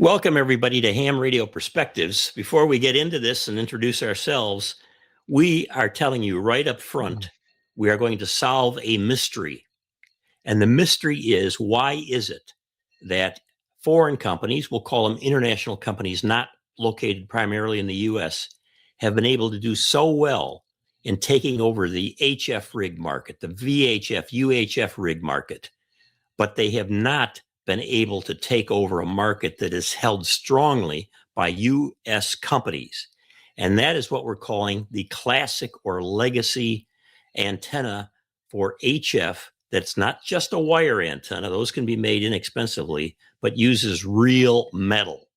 Welcome, everybody, to Ham Radio Perspectives. Before we get into this and introduce ourselves, we are telling you right up front, we are going to solve a mystery. And the mystery is, why is it that foreign companies, we'll call them international companies, not located primarily in the U.S., have been able to do so well in taking over the HF rig market, the VHF, UHF rig market, but they have not been able to take over a market that is held strongly by U.S. companies. And that is what we're calling the classic or legacy antenna for HF. That's not just a wire antenna. Those can be made inexpensively, but uses real metal.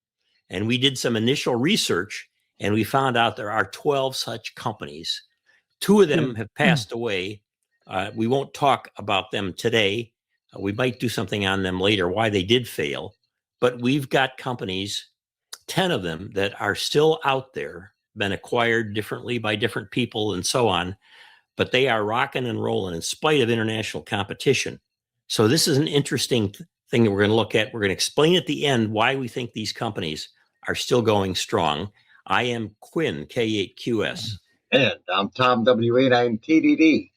And we did some initial research, and we found out there are 12 such companies. Two of them have passed away. We won't talk about them today. We might do something on them later, why they did fail. But we've got companies, 10 of them, that are still out there, been acquired differently by different people and so on. But they are rocking and rolling in spite of international competition. So this is an interesting thing that we're going to look at. We're going to explain at the end why we think these companies are still going strong. I am Quin, K8QS. And I'm Tom, WA9TDD.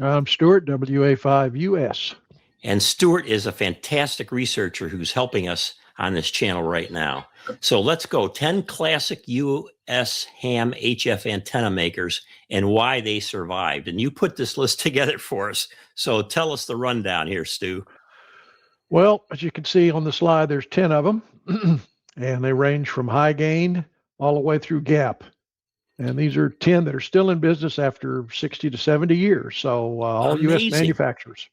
I'm Stuart, WA5US. And Stuart is a fantastic researcher who's helping us on this channel right now. So let's go. 10 classic U.S. ham HF antenna makers and why they survived. And you put this list together for us. So tell us the rundown here, Stu. Well, as you can see on the slide, there's 10 of them. And they range from high gain all the way through gap. And these are 10 that are still in business after 60 to 70 years. So all U.S. manufacturers.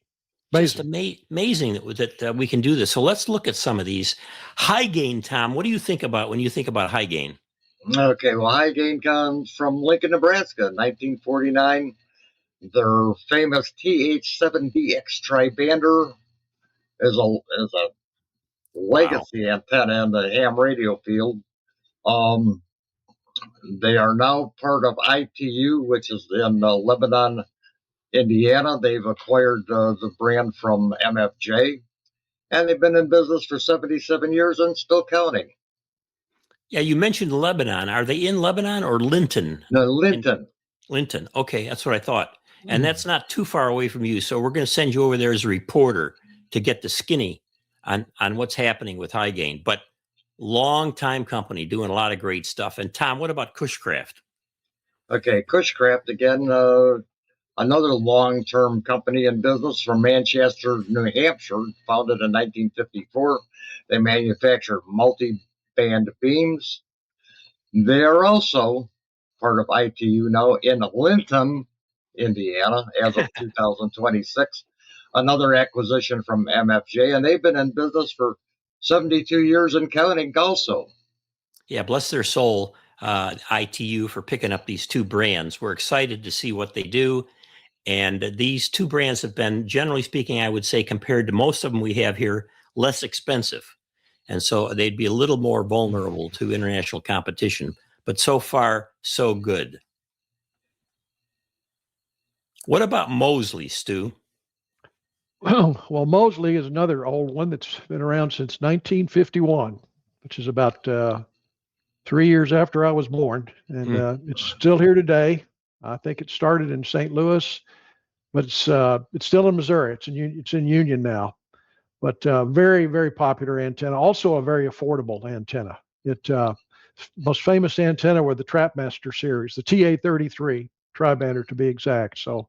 Just amazing that we can do this. So let's look at some of these. High gain, Tom, what do you think about when you think about high gain? Okay, well, high gain comes from Lincoln, Nebraska, 1949. Their famous TH7DX tribander is a legacy antenna in the ham radio field. They are now part of ITU, which is in Lebanon, Indiana. They've acquired the brand from MFJ, and they've been in business for 77 years and still counting. Yeah, you mentioned Lebanon. Are they in Lebanon or Linton? No, Linton. Linton. Okay, that's what I thought. And that's not too far away from you. So we're going to send you over there as a reporter to get the skinny on what's happening with high gain. But long time company doing a lot of great stuff. And Tom, what about Cushcraft? Okay, Cushcraft, again, another long-term company in business from Manchester, New Hampshire, founded in 1954. They manufacture multi-band beams. They are also part of ITU now in Linton, Indiana, as of 2026. Another acquisition from MFJ, and they've been in business for 72 years and counting also. Yeah, bless their soul, ITU, for picking up these two brands. We're excited to see what they do. And these two brands have been, generally speaking, I would say, compared to most of them we have here, less expensive. And so they'd be a little more vulnerable to international competition. But so far, so good. What about Mosley, Stu? Well, Mosley is another old one that's been around since 1951, which is about 3 years after I was born. And it's still here today. I think it started in St. Louis, but it's still in Missouri. It's in Union now. But very, very popular antenna. Also a very affordable antenna. Most famous antenna were the Trapmaster series, the TA33 tribander to be exact. So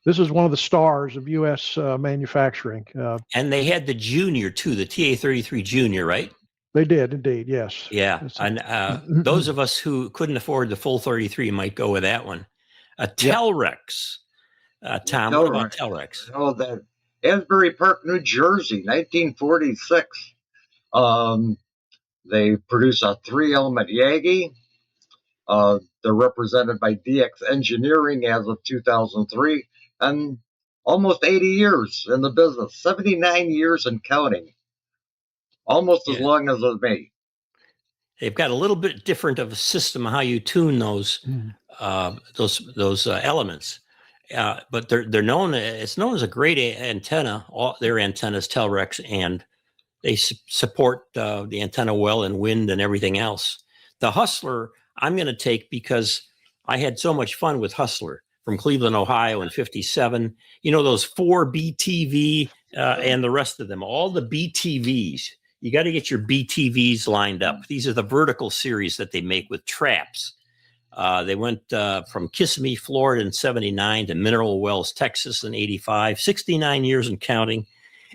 this is one of the stars of U.S. manufacturing. And they had the junior too, the TA33 junior, right? They did indeed, yes. Yeah, and those of us who couldn't afford the full 33 might go with that one. Telrex, Tom, what about Telrex? Oh, that Asbury Park, New Jersey, 1946. They produce a 3-element Yagi. They're represented by DX Engineering as of 2003, and almost 80 years in the business, 79 years and counting. Almost as long as me. They've got a little bit different of a system how you tune those elements, but they're known. It's known as a great antenna. All their antennas, Telrex and They support the antenna well and wind and everything else. The Hustler, I'm going to take because I had so much fun with Hustler from Cleveland, Ohio in 57. You know, those 4 BTV and the rest of them, all the BTVs. You got to get your BTVs lined up. These are the vertical series that they make with traps. They went from Kissimmee, Florida in 79 to Mineral Wells, Texas in 85, 69 years and counting.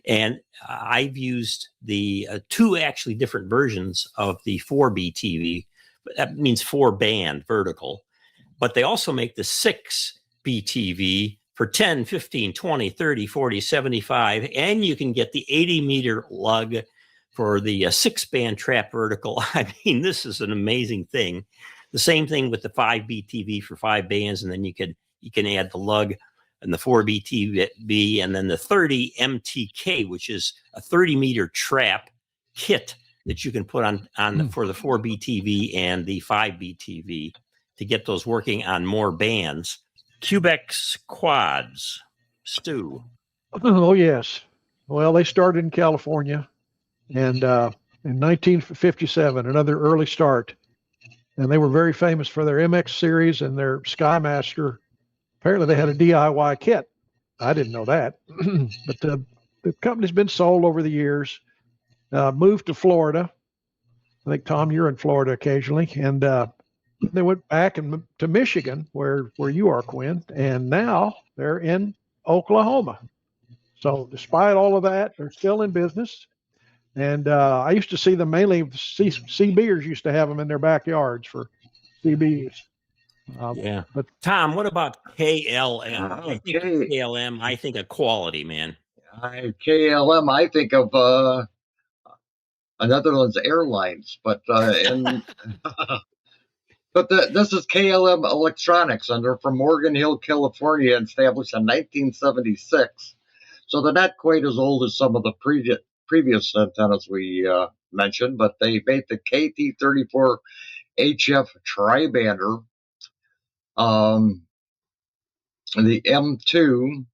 And I've used the 2 actually different versions of the 4 BTV. That means 4 band vertical. But they also make the 6 BTV for 10, 15, 20, 30, 40, 75. And you can get the 80 meter lug for the 6 band trap vertical. I mean, this is an amazing thing. The same thing with the 5 BTV for 5 bands. And then you can add the lug and the 4 BTV, and then the 30 MTK, which is a 30 meter trap kit that you can put on for the 4 BTV and the 5 BTV to get those working on more bands. Cubex quads, Stu. Oh, yes. Well, they started in California, and in 1957, another early start. And they were very famous for their MX series and their Skymaster. Apparently, they had a DIY kit. I didn't know that. But the company's been sold over the years, moved to Florida. I think, Tom, you're in Florida occasionally. And they went back to Michigan, where you are, Quin. And now they're in Oklahoma. So despite all of that, they're still in business. And I used to see them mainly, CBers used to have them in their backyards for CBs. Yeah. But Tom, what about KLM? I think KLM, I think of quality, man. KLM, I think of Netherlands Airlines, but this is KLM Electronics, and they're from Morgan Hill, California, established in 1976. So they're not quite as old as some of the previous antennas we mentioned, but they made the KT34 HF tri-bander, the M2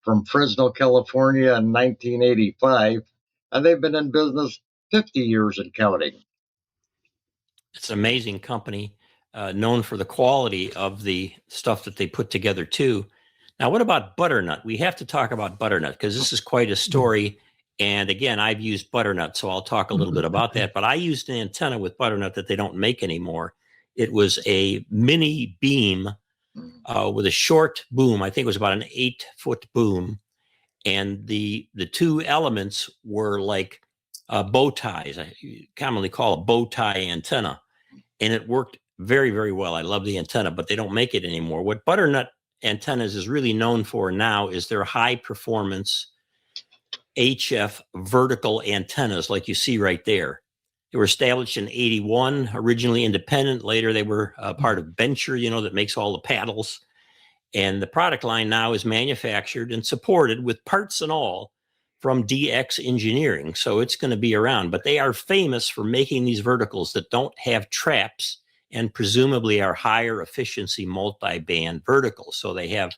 from Fresno, California in 1985, and they've been in business 50 years and counting. It's an amazing company, known for the quality of the stuff that they put together too. Now, what about Butternut? We have to talk about Butternut because this is quite a story. And again, I've used Butternut, so I'll talk a little bit about that. But I used an antenna with Butternut that they don't make anymore. It was a mini beam with a short boom. I think it was about an 8-foot boom. And the 2 elements were like bow ties. I commonly call a bow tie antenna. And it worked very, very well. I love the antenna, but they don't make it anymore. What Butternut antennas is really known for now is their high performance HF vertical antennas, like you see right there. They were established in 81, originally independent. Later, they were part of Venture, that makes all the paddles. And the product line now is manufactured and supported with parts and all from DX Engineering. So it's going to be around. But they are famous for making these verticals that don't have traps and presumably are higher efficiency multi-band verticals. So they have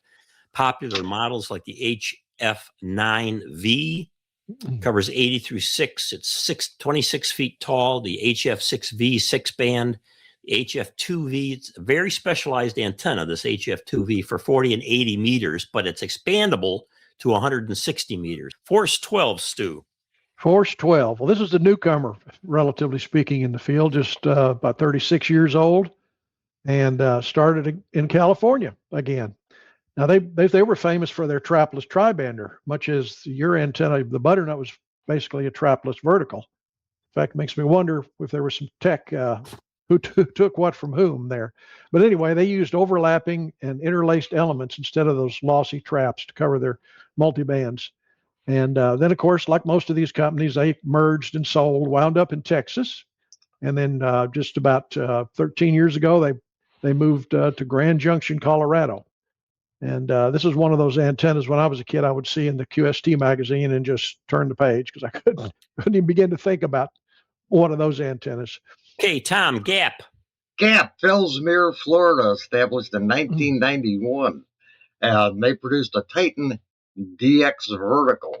popular models like the HF9V, covers 80 through 6. It's 26 feet tall. The HF6V 6-band, the HF2V, it's a very specialized antenna, this HF2V, for 40 and 80 meters, but it's expandable to 160 meters. Force 12, Stu. Force 12. Well, this is a newcomer, relatively speaking, in the field, just about 36 years old, and started in California again. Now, they were famous for their trapless tri-bander, much as your antenna, the Butternut, was basically a trapless vertical. In fact, it makes me wonder if there was some tech who took what from whom there. But anyway, they used overlapping and interlaced elements instead of those lossy traps to cover their multibands. And then, of course, like most of these companies, they merged and sold, wound up in Texas. And then just about 13 years ago, they moved to Grand Junction, Colorado. And this is one of those antennas when I was a kid I would see in the QST magazine and just turn the page because I couldn't even begin to think about one of those antennas. Okay, Tom, Gap. Gap, Fellsmere, Florida, established in 1991. And they produced a Titan DX vertical.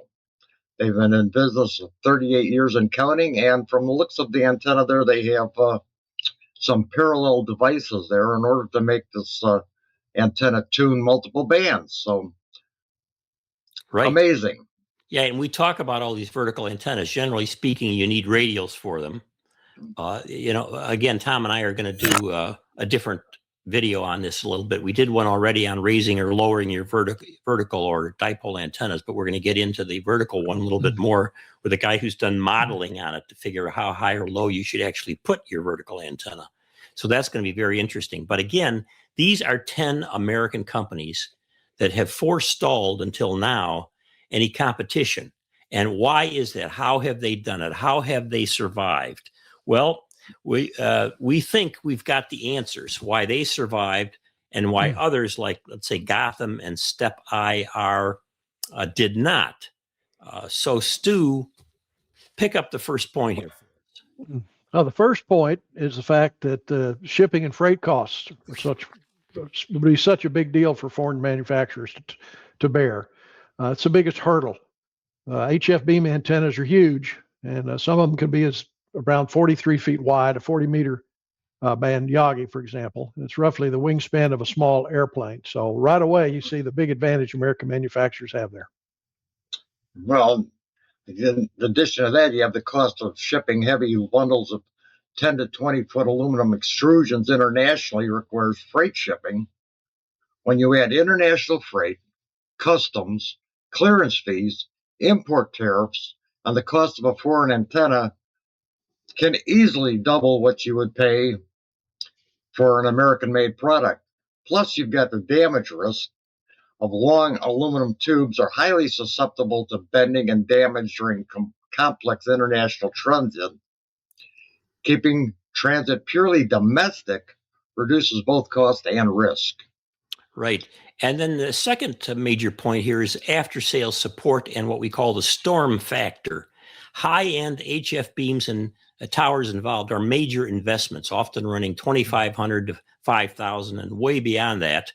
They've been in business 38 years and counting. And from the looks of the antenna there, they have some parallel devices there in order to make this antenna tune multiple bands. So Right. amazing. Yeah, and we talk about all these vertical antennas. Generally speaking, you need radials for them. Again, Tom and I are going to do a different video on this a little bit. We did one already on raising or lowering your vertical or dipole antennas, but we're going to get into the vertical one a little bit more with a guy who's done modeling on it to figure out how high or low you should actually put your vertical antenna. So that's going to be very interesting. But again, these are 10 American companies that have forestalled until now any competition. And why is that? How have they done it? How have they survived? Well, we think we've got the answers why they survived and why others like, let's say, Gotham and Step IR did not. So, Stu, pick up the first point here. The first point is the fact that shipping and freight costs are would be such a big deal for foreign manufacturers to bear. It's the biggest hurdle. HF beam antennas are huge, and some of them can be as around 43 feet wide, a 40-meter band Yagi, for example. It's roughly the wingspan of a small airplane. So right away, you see the big advantage American manufacturers have there. Well, in addition to that, you have the cost of shipping heavy bundles of 10 to 20-foot aluminum extrusions internationally requires freight shipping. When you add international freight, customs, clearance fees, import tariffs, and the cost of a foreign antenna can easily double what you would pay for an American-made product. Plus, you've got the damage risk of long aluminum tubes are highly susceptible to bending and damage during complex international transit. Keeping transit purely domestic reduces both cost and risk. Right. And then the second major point here is after-sales support and what we call the storm factor. High-end HF beams and towers involved are major investments, often running $2,500 to $5,000 and way beyond that.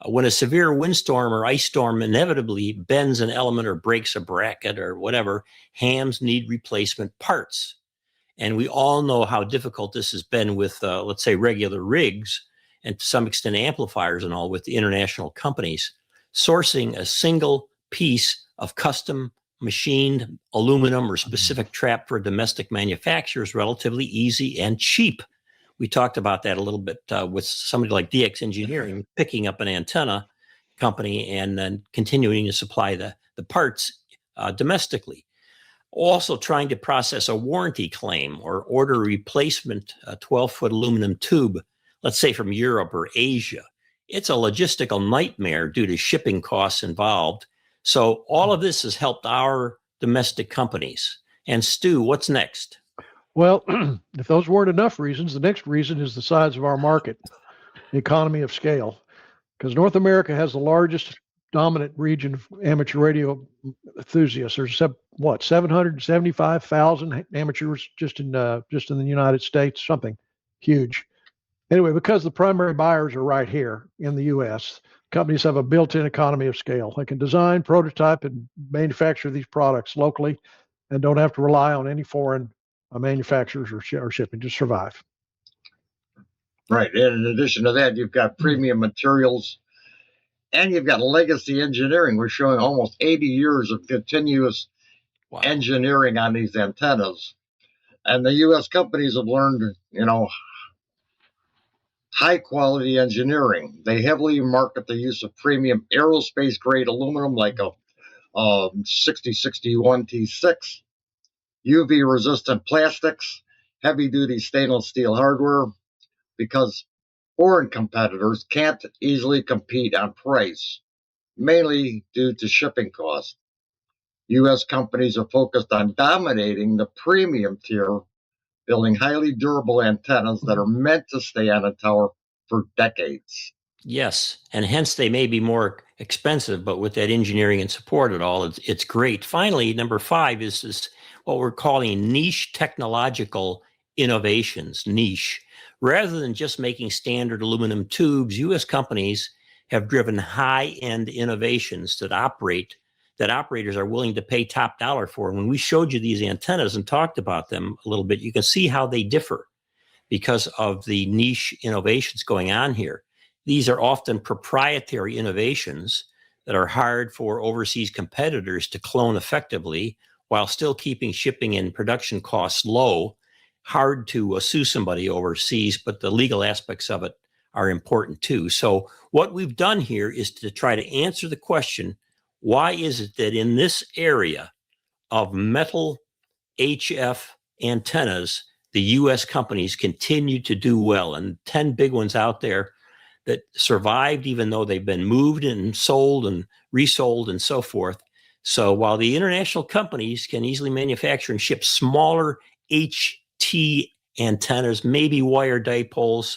When a severe windstorm or ice storm inevitably bends an element or breaks a bracket or whatever, hams need replacement parts. And we all know how difficult this has been with, let's say, regular rigs and to some extent amplifiers and all with the international companies. Sourcing a single piece of custom machined aluminum or specific trap for a domestic manufacturer is relatively easy and cheap. We talked about that a little bit with somebody like DX Engineering picking up an antenna company and then continuing to supply the parts domestically. Also trying to process a warranty claim or order a replacement 12-foot aluminum tube, let's say from Europe or Asia. It's a logistical nightmare due to shipping costs involved. So all of this has helped our domestic companies. And Stu, what's next? Well, if those weren't enough reasons, the next reason is the size of our market, the economy of scale. Because North America has the largest dominant region of amateur radio enthusiasts. There's 775,000 amateurs just in the United States, something huge. Anyway, because the primary buyers are right here in the U.S., companies have a built-in economy of scale. They can design, prototype, and manufacture these products locally and don't have to rely on any foreign manufacturers or shipping to survive. Right. And in addition to that, you've got premium materials and you've got legacy engineering. We're showing almost 80 years of continuous engineering on these antennas. And the U.S. companies have learned, high quality engineering. They heavily market the use of premium aerospace grade aluminum like a 6061 T6, UV resistant plastics, heavy duty stainless steel hardware, because foreign competitors can't easily compete on price, mainly due to shipping costs. U.S. companies are focused on dominating the premium tier, building highly durable antennas that are meant to stay on a tower for decades. Yes, and hence they may be more expensive, but with that engineering and support at all, it's great. Finally, number 5 is what we're calling niche technological innovations, niche. Rather than just making standard aluminum tubes, U.S. companies have driven high-end innovations that operate that operators are willing to pay top dollar for. And when we showed you these antennas and talked about them a little bit, you can see how they differ because of the niche innovations going on here. These are often proprietary innovations that are hard for overseas competitors to clone effectively while still keeping shipping and production costs low. Hard to sue somebody overseas, but the legal aspects of it are important too. So what we've done here is to try to answer the question, why is it that in this area of metal HF antennas, the U.S. companies continue to do well? And 10 big ones out there that survived, even though they've been moved and sold and resold and so forth. So while the international companies can easily manufacture and ship smaller HT antennas, maybe wire dipoles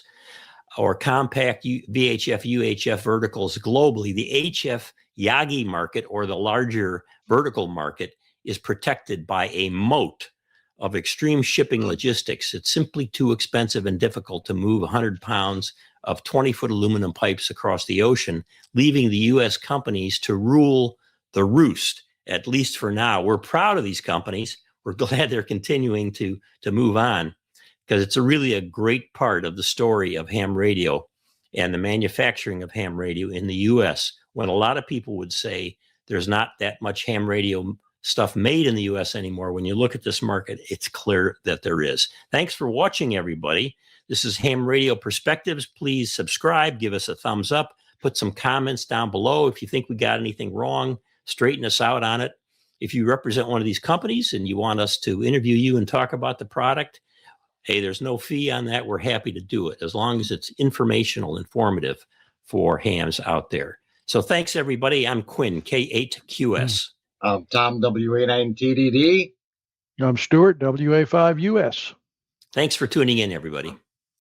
or compact VHF, UHF verticals globally, the HF Yagi market, or the larger vertical market, is protected by a moat of extreme shipping logistics. It's simply too expensive and difficult to move 100 pounds of 20-foot aluminum pipes across the ocean, leaving the U.S. companies to rule the roost, at least for now. We're proud of these companies. We're glad they're continuing to move on, because it's really a great part of the story of ham radio and the manufacturing of ham radio in the U.S., when a lot of people would say there's not that much ham radio stuff made in the U.S. anymore. When you look at this market, it's clear that there is. Thanks for watching, everybody. This is Ham Radio Perspectives. Please subscribe, give us a thumbs up, put some comments down below. If you think we got anything wrong, straighten us out on it. If you represent one of these companies and you want us to interview you and talk about the product, hey, there's no fee on that. We're happy to do it, as long as it's informational, informative for hams out there. So thanks, everybody. I'm Quin, K8QS. I'm Tom, WA9TDD. I'm Stuart, WA5US. Thanks for tuning in, everybody.